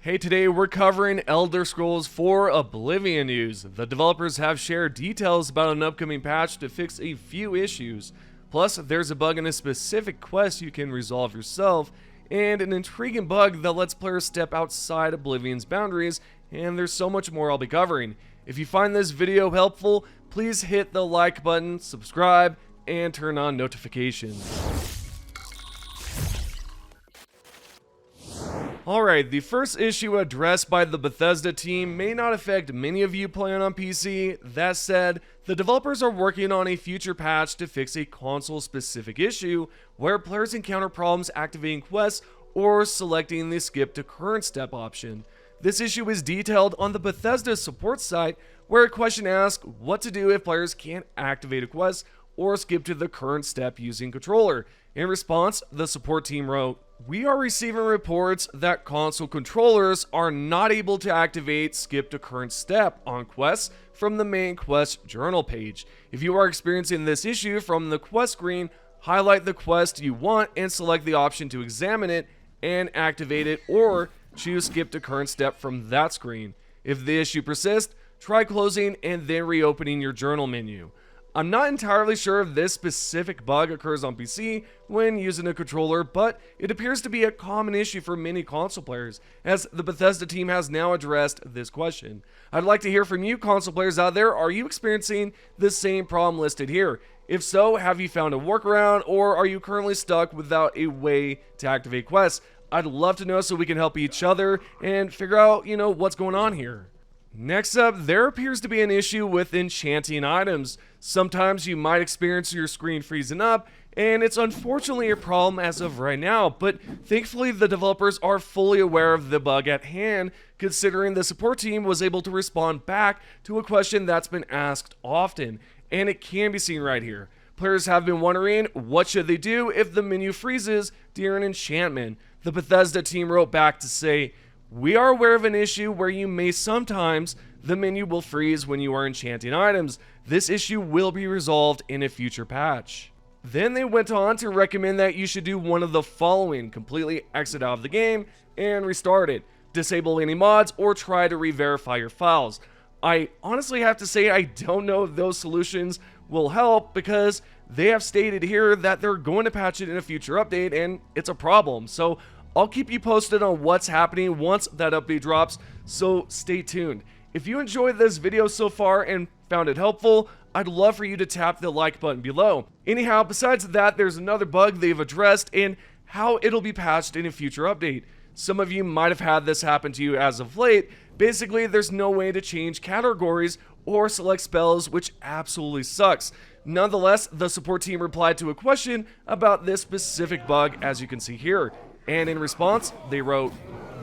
Hey, today we're covering Elder Scrolls 4 Oblivion news. The developers have shared details about an upcoming patch to fix a few issues. Plus, there's a bug in a specific quest you can resolve yourself, and an intriguing bug that lets players step outside Oblivion's boundaries, and there's so much more I'll be covering. If you find this video helpful, please hit the like button, subscribe, and turn on notifications. Alright, the first issue addressed by the Bethesda team may not affect many of you playing on PC. That said, the developers are working on a future patch to fix a console-specific issue where players encounter problems activating quests or selecting the skip to current step option. This issue is detailed on the Bethesda support site, where a question asks what to do if players can't activate a quest or skip to the current step using controller. In response, the support team wrote, "We are receiving reports that console controllers are not able to activate skip to current step on quests from the main quest journal page. If you are experiencing this issue from the quest screen, highlight the quest you want and select the option to examine it and activate it, or choose skip to current step from that screen. If the issue persists, try closing and then reopening your journal menu." I'm not entirely sure if this specific bug occurs on PC when using a controller, but it appears to be a common issue for many console players, as the Bethesda team has now addressed this question. I'd like to hear from you console players out there. Are you experiencing the same problem listed here? If so, have you found a workaround, or are you currently stuck without a way to activate quests? I'd love to know so we can help each other and figure out, what's going on here. Next up, there appears to be an issue with enchanting items. Sometimes you might experience your screen freezing up, and it's unfortunately a problem as of right now, but thankfully the developers are fully aware of the bug at hand, considering the support team was able to respond back to a question that's been asked often, and it can be seen right here. Players have been wondering what should they do if the menu freezes during enchantment. The Bethesda team wrote back to say, "We are aware of an issue where you may sometimes the menu will freeze when you are enchanting items. This issue will be resolved in a future patch." Then they went on to recommend that you should do one of the following: completely exit out of the game and restart it, disable any mods, or try to re-verify your files. I honestly have to say I don't know if those solutions will help, because they have stated here that they're going to patch it in a future update, and it's a problem. So I'll keep you posted on what's happening once that update drops, so stay tuned. If you enjoyed this video so far and found it helpful, I'd love for you to tap the like button below. Anyhow, besides that, there's another bug they've addressed and how it'll be patched in a future update. Some of you might have had this happen to you as of late. Basically, there's no way to change categories or select spells, which absolutely sucks. Nonetheless, the support team replied to a question about this specific bug, as you can see here. And in response, they wrote,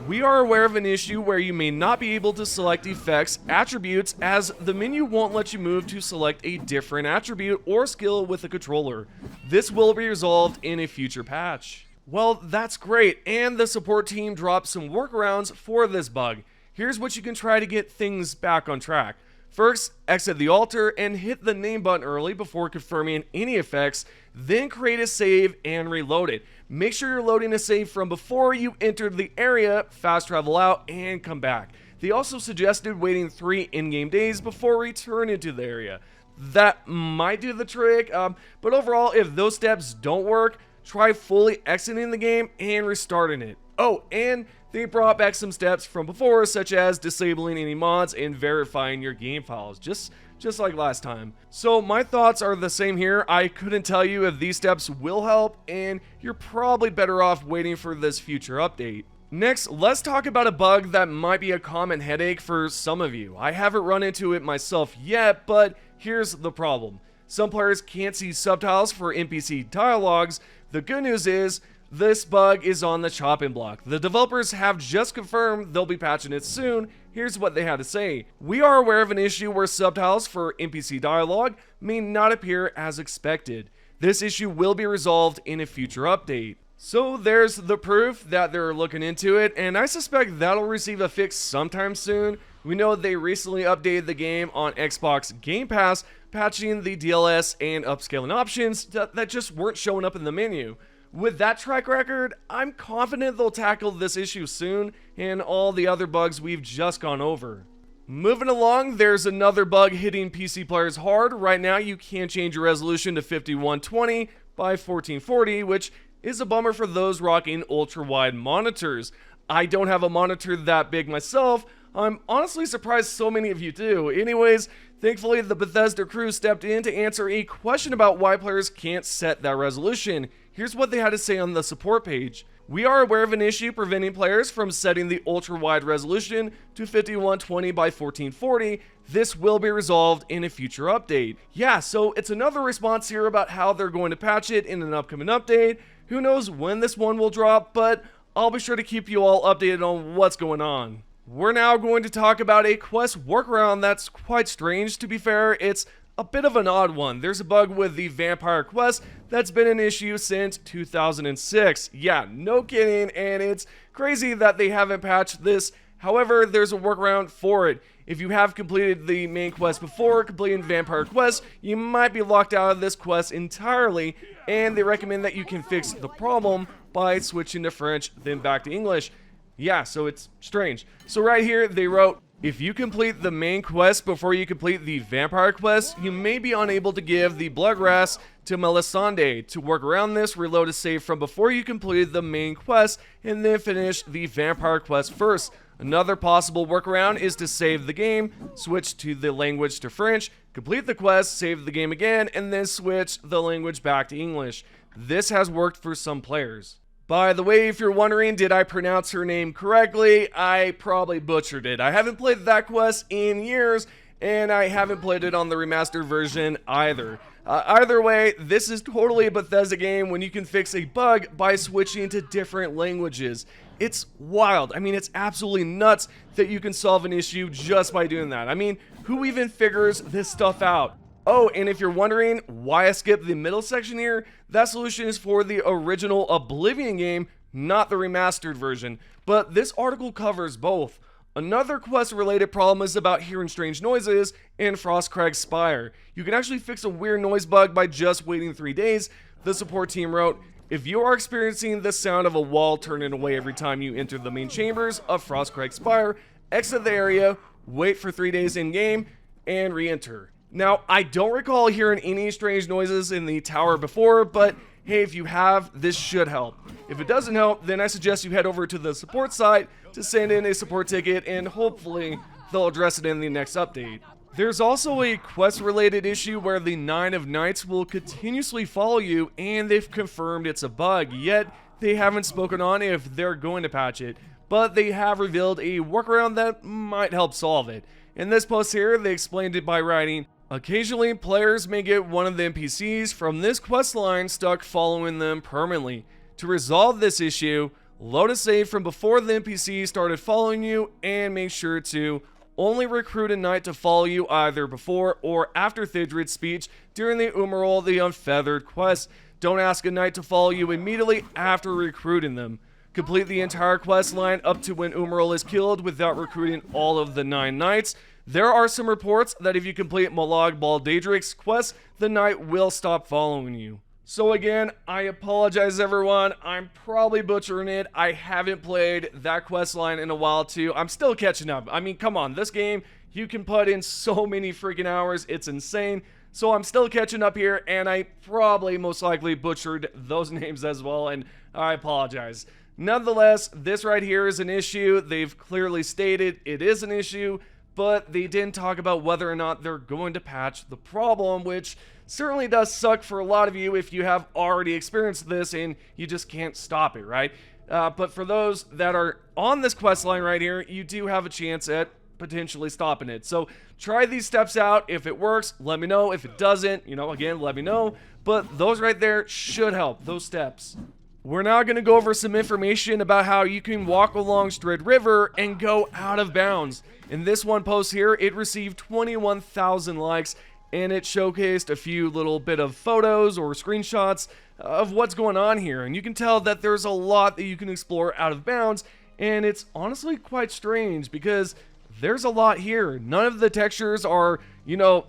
"We are aware of an issue where you may not be able to select effects attributes, as the menu won't let you move to select a different attribute or skill with a controller. This will be resolved in a future patch." Well, that's great, and the support team dropped some workarounds for this bug. Here's what you can try to get things back on track. First, exit the altar and hit the name button early before confirming any effects, then create a save and reload it. Make sure you're loading a save from before you entered the area, fast travel out, and come back. They also suggested waiting 3 in-game days before returning to the area. That might do the trick, but overall, if those steps don't work, try fully exiting the game and restarting it. Oh, and they brought back some steps from before, such as disabling any mods and verifying your game files, just like last time. So my thoughts are the same here. I couldn't tell you if these steps will help, and you're probably better off waiting for this future update. Next, let's talk about a bug that might be a common headache for some of you. I haven't run into it myself yet, but here's the problem. Some players can't see subtitles for NPC dialogues. The good news is, this bug is on the chopping block. The developers have just confirmed they'll be patching it soon. Here's what they had to say. "We are aware of an issue where subtitles for NPC dialogue may not appear as expected. This issue will be resolved in a future update." So there's the proof that they're looking into it, and I suspect that'll receive a fix sometime soon. We know they recently updated the game on Xbox Game Pass, patching the DLS and upscaling options that just weren't showing up in the menu. With that track record, I'm confident they'll tackle this issue soon and all the other bugs we've just gone over. Moving along, there's another bug hitting PC players hard. Right now, you can't change your resolution to 5120 by 1440, which is a bummer for those rocking ultra-wide monitors. I don't have a monitor that big myself. I'm honestly surprised so many of you do. Anyways, thankfully the Bethesda crew stepped in to answer a question about why players can't set that resolution. Here's what they had to say on the support page. We are aware of an issue preventing players from setting the ultra-wide resolution to 5120 by 1440. This will be resolved in a future update. Yeah, so it's another response here about how they're going to patch it in an upcoming update. Who knows when this one will drop, but I'll be sure to keep you all updated on what's going on. We're now going to talk about a quest workaround that's quite strange. To be fair, it's a bit of an odd one. There's a bug with the vampire quest that's been an issue since 2006. Yeah, no kidding, and it's crazy that they haven't patched this. However, there's a workaround for it. If you have completed the main quest before completing vampire quest, you might be locked out of this quest entirely, and they recommend that you can fix the problem by switching to French, then back to English. Yeah, so it's strange. So right here, they wrote, if you complete the main quest before you complete the vampire quest, you may be unable to give the bloodgrass to Melisande. To work around this, reload a save from before you completed the main quest, and then finish the vampire quest first. Another possible workaround is to save the game, switch to the language to French, complete the quest, save the game again, and then switch the language back to English. This has worked for some players. By the way, if you're wondering, did I pronounce her name correctly? I probably butchered it. I haven't played that quest in years, and I haven't played it on the remastered version either. Either way, this is totally a Bethesda game when you can fix a bug by switching to different languages. It's wild. I mean, it's absolutely nuts that you can solve an issue just by doing that. I mean, who even figures this stuff out? Oh, and if you're wondering why I skipped the middle section here, that solution is for the original Oblivion game, not the remastered version. But this article covers both. Another quest-related problem is about hearing strange noises in Frostcrag Spire. You can actually fix a weird noise bug by just waiting 3 days. The support team wrote, if you are experiencing the sound of a wall turning away every time you enter the main chambers of Frostcrag Spire, exit the area, wait for 3 days in-game, and re-enter. Now, I don't recall hearing any strange noises in the tower before, but hey, if you have, this should help. If it doesn't help, then I suggest you head over to the support site to send in a support ticket, and hopefully they'll address it in the next update. There's also a quest-related issue where the Nine of Nights will continuously follow you, and they've confirmed it's a bug, yet they haven't spoken on if they're going to patch it, but they have revealed a workaround that might help solve it. In this post here, they explained it by writing, occasionally, players may get one of the NPCs from this questline stuck following them permanently. To resolve this issue, load a save from before the NPC started following you, and make sure to only recruit a knight to follow you either before or after Thidrid's speech during the Umarol the Unfeathered quest. Don't ask a knight to follow you immediately after recruiting them. Complete the entire quest line up to when Umarol is killed without recruiting all of the 9 knights. There are some reports that if you complete Molag Baldadric's quest, the knight will stop following you. So again, I apologize everyone, I'm probably butchering it. I haven't played that quest line in a while too. I'm still catching up. I mean, come on, this game, you can put in so many freaking hours, it's insane. So I'm still catching up here, and I probably most likely butchered those names as well, and I apologize. Nonetheless, this right here is an issue. They've clearly stated it is an issue, but they didn't talk about whether or not they're going to patch the problem, which certainly does suck for a lot of you if you have already experienced this and you just can't stop it, right? But for those that are on this quest line right here, you do have a chance at potentially stopping it. So try these steps out. If it works, let me know. If it doesn't, again, let me know. But those right there should help, those steps. We're now going to go over some information about how you can walk along Stryd River and go out of bounds. In this one post here, it received 21,000 likes, and it showcased a few little bit of photos or screenshots of what's going on here. And you can tell that there's a lot that you can explore out of bounds, and it's honestly quite strange because there's a lot here. None of the textures are,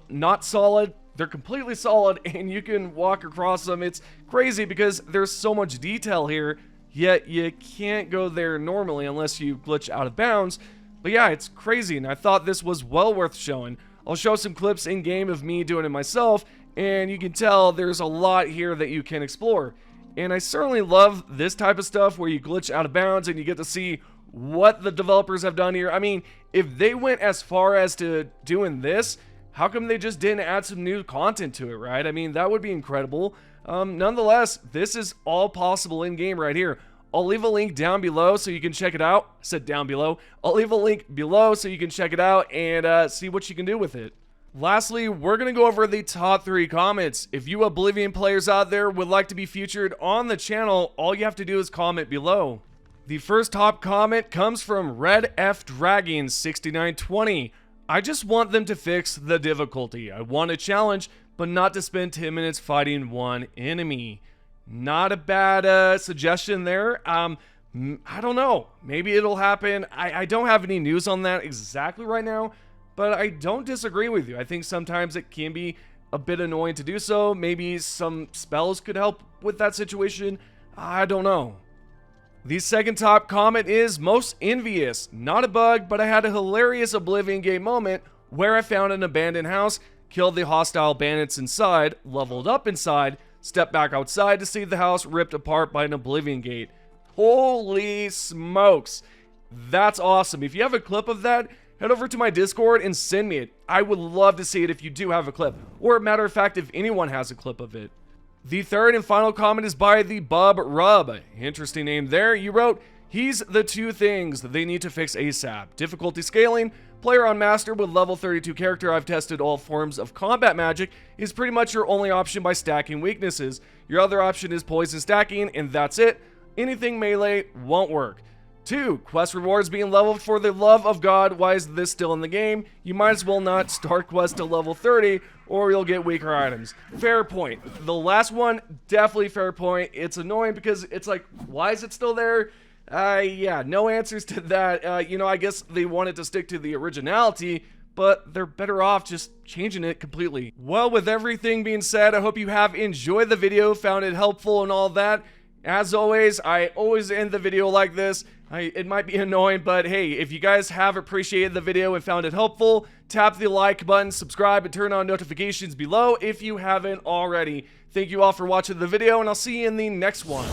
not solid. they're completely solid and you can walk across them. It's crazy because there's so much detail here, yet you can't go there normally unless you glitch out of bounds. But yeah, it's crazy, and I thought this was well worth showing. I'll show some clips in game of me doing it myself, and you can tell there's a lot here that you can explore. And I certainly love this type of stuff where you glitch out of bounds and you get to see what the developers have done here. I mean, if they went as far as to doing this, how come they just didn't add some new content to it, right? I mean, that would be incredible. Nonetheless, this is all possible in game right here. I'll leave a link down below so you can check it out. I said down below. I'll leave a link below so you can check it out and see what you can do with it. Lastly, we're going to go over the top 3 comments. If you Oblivion players out there would like to be featured on the channel, all you have to do is comment below. The first top comment comes from Red F Dragon 6920. I just want them to fix the difficulty. I want a challenge, but not to spend 10 minutes fighting one enemy. Not a bad suggestion there. I don't know. Maybe it'll happen. I don't have any news on that exactly right now, but I don't disagree with you. I think sometimes it can be a bit annoying to do so. Maybe some spells could help with that situation. I don't know. The second top comment is most envious. Not a bug, but I had a hilarious Oblivion game moment where I found an abandoned house, killed the hostile bandits inside, leveled up inside, stepped back outside to see the house ripped apart by an Oblivion gate. Holy smokes. That's awesome. If you have a clip of that, head over to my Discord and send me it. I would love to see it if you do have a clip. Or, matter of fact, if anyone has a clip of it. The third and final comment is by the Bub Rub. Interesting name there. You wrote, he's the 2 things that they need to fix ASAP. Difficulty scaling. Player on Master with level 32 character, I've tested all forms of combat magic, is pretty much your only option by stacking weaknesses. Your other option is poison stacking, and that's it. Anything melee won't work. 2. Quest rewards being leveled for the love of God. Why is this still in the game? You might as well not start quest to level 30, or you'll get weaker items. Fair point. The last one, definitely fair point. It's annoying because it's like, why is it still there? Yeah, no answers to that. I guess they wanted to stick to the originality, but they're better off just changing it completely. Well, with everything being said, I hope you have enjoyed the video, found it helpful and all that. As always, I always end the video like this. It might be annoying, but hey, if you guys have appreciated the video and found it helpful, tap the like button, subscribe, and turn on notifications below if you haven't already. Thank you all for watching the video, and I'll see you in the next one.